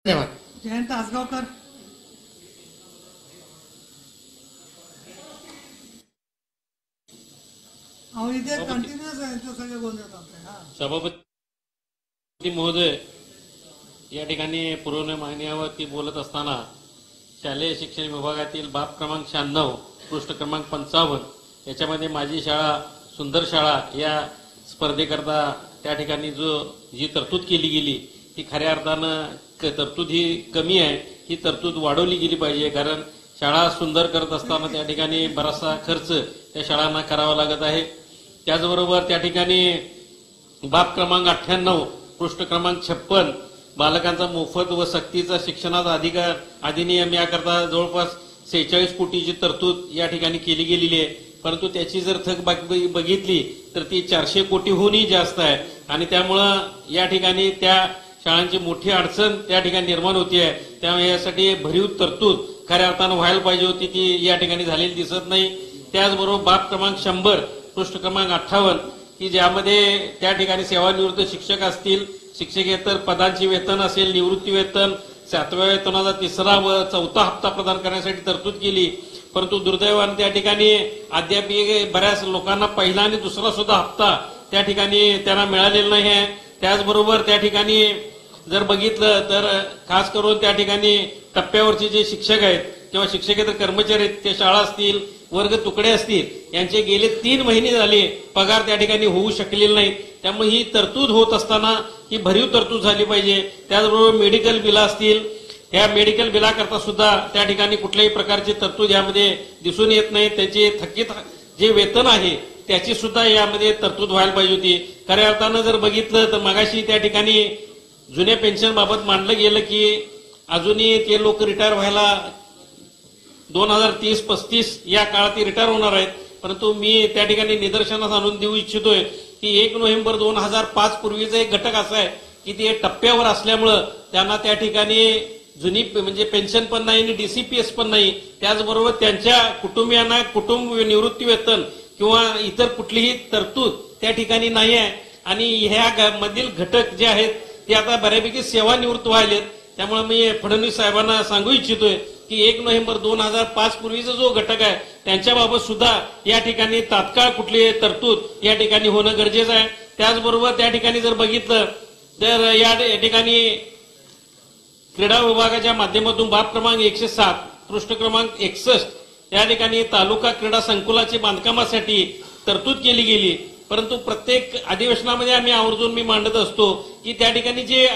धन्यवाद. जयंत आसगावकर. अहो इथे कंटिन्युअस आहे यांचं सगळे गोंधळ चालतंय. हा सभापती महोदय, या ठिकाणी पुरवणी मागण्यावरती बोलत असताना शालेय शिक्षण विभागातील बाब क्रमांक 96 पृष्ठ क्रमांक 55 याच्यामध्ये माझी शाळा सुंदर शाळा या स्पर्धेकरता त्या ठिकाणी जी तरतूद केली गेली ती खऱ्या अर्थानं तरतूद ही कमी आहे. ही तरतूद वाढवली गेली पाहिजे, कारण शाळा सुंदर करत असताना त्या ठिकाणी बराचसा खर्च त्या शाळांना करावा लागत आहे. त्याचबरोबर त्या ठिकाणी बाब क्रमांक 98 पृष्ठ क्रमांक 56 बालकांचा मोफत व सक्तीचा शिक्षणाचा अधिकार अधिनियम याकरता जवळपास 46 कोटीची तरतूद या ठिकाणी केली गेलेली आहे. परंतु त्याची जर थक बघितली तर ती 400 कोटीहूनही जास्त आहे आणि त्यामुळं या ठिकाणी त्या शाळांची मोठी अडचण त्या ठिकाणी निर्माण होती आहे. त्यामुळे यासाठी भरीव तरतूद खऱ्या अर्थानं व्हायला पाहिजे होती, ती या ठिकाणी झालेली दिसत नाही. त्याचबरोबर बाब क्रमांक 100 पृष्ठ क्रमांक 58 की ज्यामध्ये त्या ठिकाणी सेवानिवृत्त शिक्षक असतील, शिक्षकेतर पदांचे वेतन असेल, निवृत्ती वेतन, 7व्या वेतनाचा 3रा व 4था हप्ता प्रदान करण्यासाठी तरतूद केली. परंतु दुर्दैवाने त्या ठिकाणी अद्याप बऱ्याच लोकांना पहिला आणि दुसरा सुद्धा हप्ता त्या ठिकाणी त्यांना मिळालेला नाही आहे. त्याचबरोबर त्या ठिकाणी जर बघितलं तर खास करून त्या ठिकाणी टप्प्यावरचे जे शिक्षक आहेत किंवा शिक्षकेतर कर्मचारी आहेत, ते शाळा असतील, वर्ग तुकडे असतील, यांचे गेले 3 महिने झाले पगार त्या ठिकाणी होऊ शकलेले नाही. त्यामुळे ही तरतूद होत असताना ही भरीव तरतूद झाली पाहिजे. त्याचबरोबर मेडिकल बिल असतील, ह्या मेडिकल बिलाकरता सुद्धा त्या ठिकाणी कुठल्याही प्रकारची तरतूद यामध्ये दिसून येत नाही. त्याचे थकीत जे वेतन आहे त्याची सुद्धा यामध्ये तरतूद व्हायला पाहिजे होती. खऱ्या अर्थानं जर बघितलं तर मगाशी त्या ठिकाणी जुन्या पेन्शन बाबत मांडलं गेलं की अजूनही ते लोक रिटायर व्हायला 2030-35 या काळात रिटायर होणार आहेत. परंतु मी त्या ठिकाणी निदर्शनास आणून देऊ इच्छितोय की 1 नोव्हेंबर 2005 पूर्वीचा एक घटक असा आहे की ते टप्प्यावर असल्यामुळं त्यांना त्या ठिकाणी जुनी म्हणजे पेन्शन पण नाही आणि डीसीपीएस पण नाही. त्याचबरोबर त्यांच्या कुटुंबियांना कुटुंब निवृत्ती वेतन किंवा इतर कुठलीही तरतूद त्या ठिकाणी नाही आहे आणि ह्या मधील घटक जे आहेत ते आता बऱ्यापैकी सेवानिवृत्त व्हायलेत. त्यामुळे मी फडणवीस साहेबांना सांगू इच्छितोय की 1 नोव्हेंबर 2005 पूर्वीचा जो घटक आहे त्यांच्याबाबत सुद्धा या ठिकाणी तात्काळ कुठली तरतूद या ठिकाणी होणं गरजेचं आहे. त्याचबरोबर त्या ठिकाणी जर बघितलं तर या ठिकाणी क्रीडा विभागाच्या माध्यमातून बाब क्रमांक 107 पृष्ठ क्रमांक 61 या ठिकाणी तालुका क्रीडा संकुलाची बांधकामासाठी तरतूद केली गेली. परंतु प्रत्येक अधिवेशनामध्ये आम्ही आवर्जून मी मांडत असतो की त्या ठिकाणी जे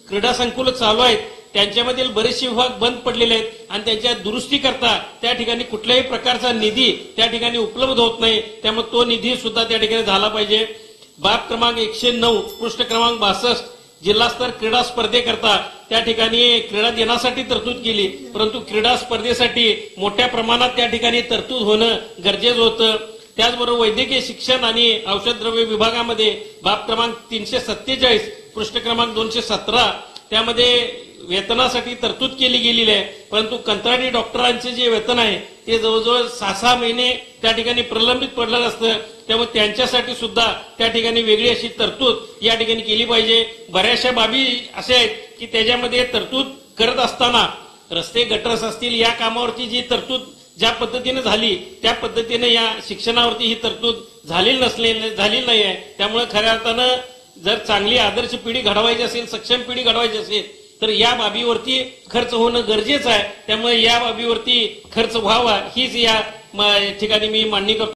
क्रीडा संकुल चालू आहेत त्यांच्यामधील बरेचसे विभाग बंद पडलेले आहेत आणि त्यांच्या दुरुस्ती करता त्या ठिकाणी कुठल्याही प्रकारचा निधी त्या ठिकाणी उपलब्ध होत नाही. त्यामुळे तो निधी सुद्धा त्या ठिकाणी झाला पाहिजे. बाब क्रमांक 109 पृष्ठ क्रमांक 62 जिल्हास्तर क्रीडा स्पर्धेकरता त्या ठिकाणी क्रीडा दिनासाठी तरतूद केली. परंतु क्रीडा स्पर्धेसाठी मोठ्या प्रमाणात त्या ठिकाणी तरतूद होणं गरजेचं होतं. त्याचबरोबर वैद्यकीय शिक्षण आणि औषधद्रव्य विभागामध्ये बाब क्रमांक 347 पृष्ठ क्रमांक 217 त्यामध्ये वेतनासाठी तरतूद केली गेलेली आहे. परंतु कंत्राटी डॉक्टरांचे जे वेतन आहे ते जवळजवळ 6 महिने त्या ठिकाणी प्रलंबित पडलेलं असतं. त्यामुळे त्यांच्यासाठी सुद्धा त्या ठिकाणी वेगळी अशी तरतूद या ठिकाणी केली पाहिजे. बऱ्याचशा बाबी अशा आहेत की त्याच्यामध्ये तरतूद करत असताना रस्ते गटरस असतील या कामावरती जी तरतूद ज्या पद्धतीने झाली त्या पद्धतीने या शिक्षणावरती ही तरतूद झालेली नाही आहे. त्यामुळे खऱ्या अर्थानं जर चांगली आदर्श पिढी घडवायची असेल, सक्षम पिढी घडवायची असेल तर या बाबीवरती खर्च होणं गरजेचं आहे. त्यामुळे या बाबीवरती खर्च व्हावा हीच या ठिकाणी मी मांडणी करतो.